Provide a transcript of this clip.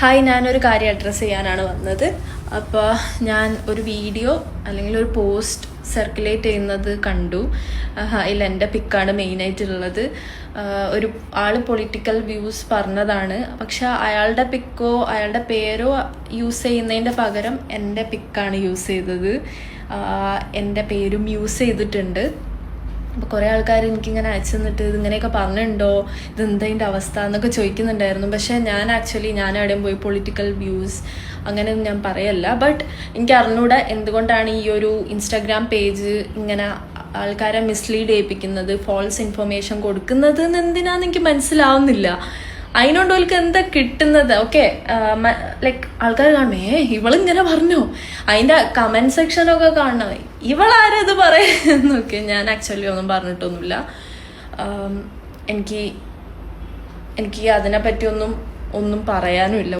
Hi, ഞാനൊരു കാര്യം address ചെയ്യാനാണ് വന്നത്. അപ്പോൾ ഞാൻ ഒരു വീഡിയോ അല്ലെങ്കിൽ ഒരു പോസ്റ്റ് സർക്കുലേറ്റ് ചെയ്യുന്നത് കണ്ടു. അതിൽ എൻ്റെ പിക്കാണ് മെയിനായിട്ടുള്ളത്. ഒരു ആൾ പൊളിറ്റിക്കൽ വ്യൂസ് പറഞ്ഞതാണ്. പക്ഷെ അയാളുടെ പിക്കോ അയാളുടെ പേരോ യൂസ് ചെയ്യുന്നതിൻ്റെ പകരം എൻ്റെ പിക്കാണ് യൂസ് ചെയ്തത്. എൻ്റെ പേരും യൂസ് ചെയ്തിട്ടുണ്ട്. അപ്പോൾ കുറേ ആൾക്കാർ എനിക്കിങ്ങനെ അയച്ചു തന്നിട്ട് ഇതിങ്ങനെയൊക്കെ പറഞ്ഞിട്ടുണ്ടോ, ഇതെന്തതിൻ്റെ അവസ്ഥ എന്നൊക്കെ ചോദിക്കുന്നുണ്ടായിരുന്നു. പക്ഷേ ഞാൻ എവിടെയും പോയി പൊളിറ്റിക്കൽ വ്യൂസ് അങ്ങനെയൊന്നും ഞാൻ പറയല്ല. ബട്ട് എനിക്ക് അറിഞ്ഞൂടെ എന്തുകൊണ്ടാണ് ഈ ഒരു ഇൻസ്റ്റാഗ്രാം പേജ് ഇങ്ങനെ ആൾക്കാരെ മിസ്ലീഡ് ചെയ്യിപ്പിക്കുന്നത്, ഫോൾസ് ഇൻഫർമേഷൻ കൊടുക്കുന്നത് എന്തിനാന്ന് എനിക്ക് മനസ്സിലാവുന്നില്ല. അതിനോണ്ട് ഓൾക്ക് എന്താ കിട്ടുന്നത്? ഓക്കെ, ലൈക്ക് ആൾക്കാർ കാണുമേ ഇവളിങ്ങനെ പറഞ്ഞോ, അതിൻ്റെ കമൻറ്റ് സെക്ഷനൊക്കെ കാണണം, ഇവളാരത് പറയുന്നൊക്കെ. ഞാൻ ആക്ച്വലി ഒന്നും പറഞ്ഞിട്ടൊന്നുമില്ല. എനിക്ക് അതിനെപ്പറ്റി ഒന്നും പറയാനുമില്ല.